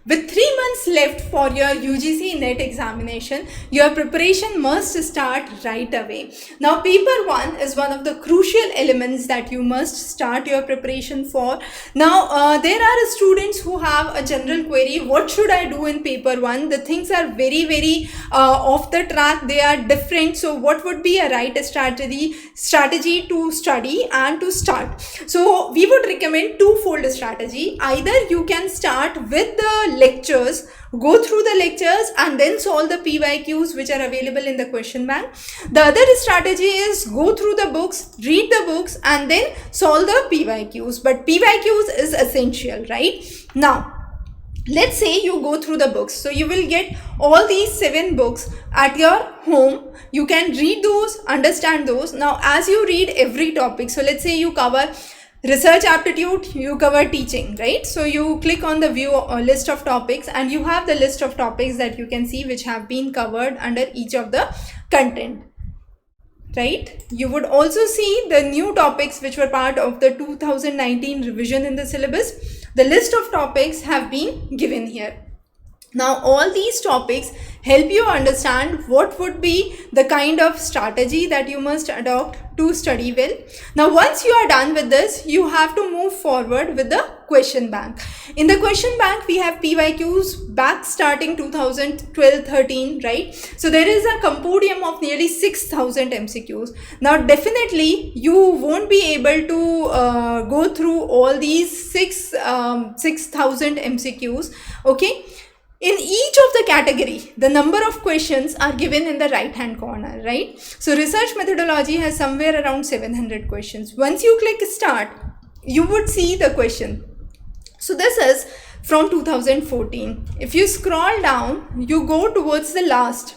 With 3 months left for your UGC NET examination, your preparation must start right away. Now, paper 1 is one of the crucial elements that you must start your preparation for. Now, there are students who have a general query, what should I do in paper 1? The things are very off the track, they are different. So, what would be a right strategy to study and to start? So, we would recommend twofold strategy. Either you can start with the lectures, go through the lectures and then solve the PYQs which are available in the question bank. The other strategy is go through the books, read the books and then solve the PYQs. But PYQs is essential, right? Now, let's say you go through the books. So you will get all these 7 books at your home. You can read those, understand those. Now, as you read every topic, so let's say you cover research aptitude, you cover teaching, right? So you click on the view list of topics and you have the list of topics that you can see which have been covered under each of the content, right? You would also see the new topics which were part of the 2019 revision in the syllabus. The list of topics have been given here. Now, all these topics help you understand what would be the kind of strategy that you must adopt to study well. Now, once you are done with this, you have to move forward with the question bank. In the question bank, we have PYQs back starting 2012-13, right? So, there is a compendium of nearly 6,000 MCQs. Now, definitely, you won't be able to go through all these 6,000 MCQs, okay? In each of the category, the number of questions are given in the right hand corner, right? So research methodology has somewhere around 700 questions. Once you click start, you would see the question. So this is from 2014. If you scroll down, you go towards the last.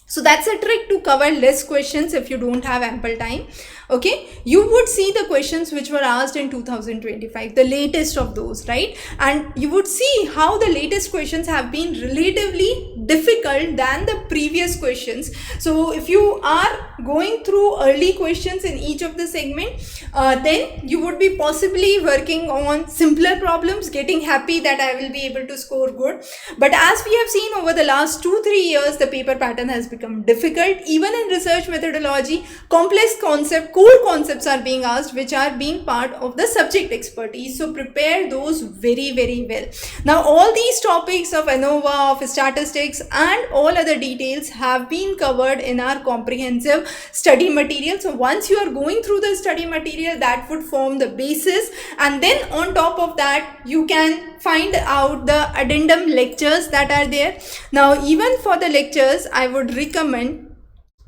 So that's a trick to cover less questions if you don't have ample time. Okay, you would see the questions which were asked in 2025, the latest of those, right? And you would see how the latest questions have been relatively difficult than the previous questions. So if you are going through early questions in each of the segment, then you would be possibly working on simpler problems, getting happy that I will be able to score good. But as we have seen over the last 2-3 years, the paper pattern has become difficult. Even in research methodology, complex core concepts are being asked which are being part of the subject expertise. So prepare those very well. Now, all these topics of ANOVA, of statistics and all other details have been covered in our comprehensive study material. So once you are going through the study material, that would form the basis, and then on top of that you can find out the addendum lectures that are there. Now, even for the lectures, I would recommend,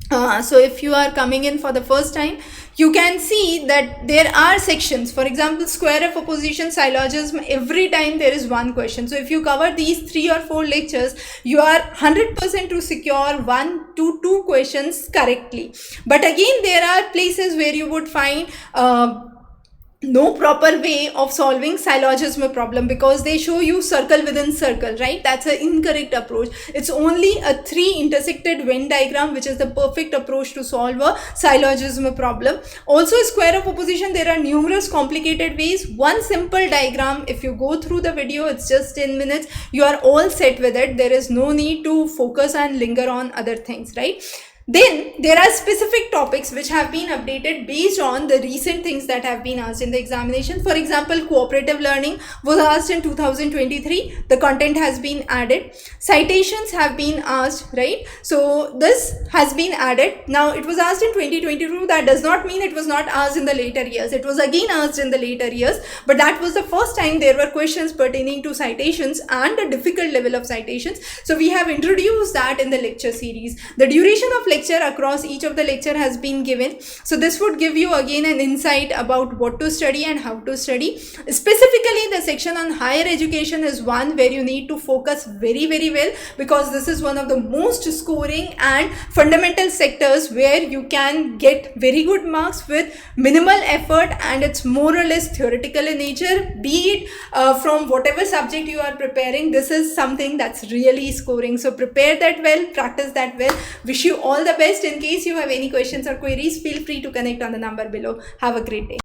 so if you are coming in for the first time, you can see that there are sections. For example, square of opposition, syllogism, every time there is one question. So if you cover these 3 or 4 lectures, you are 100% to secure 1 to 2 questions correctly. But again, there are places where you would find no proper way of solving syllogism problem, because they show you circle within circle, right? That's an incorrect approach. It's only a 3 intersected Venn diagram which is the perfect approach to solve a syllogism problem. Also, square of opposition, there are numerous complicated ways. One simple diagram, if you go through the video, it's just 10 minutes, you are all set with it. There is no need to focus and linger on other things, right? Then there are specific topics which have been updated based on the recent things that have been asked in the examination. For example, cooperative learning was asked in 2023. The content has been added. Citations have been asked, right? So this has been added. Now, it was asked in 2022. That does not mean it was not asked in the later years. It was again asked in the later years, but that was the first time there were questions pertaining to citations and a difficult level of citations. So we have introduced that in the lecture series. The duration of lecture across each of the lecture has been given. So this would give you again an insight about what to study and how to study. Specifically, the section on higher education is one where you need to focus very well, because this is one of the most scoring and fundamental sectors where you can get very good marks with minimal effort, and it's more or less theoretical in nature. Be it from whatever subject you are preparing, this is something that's really scoring. So prepare that well, practice that well. Wish you all the best. In case you have any questions or queries, feel free to connect on the number below. Have a great day.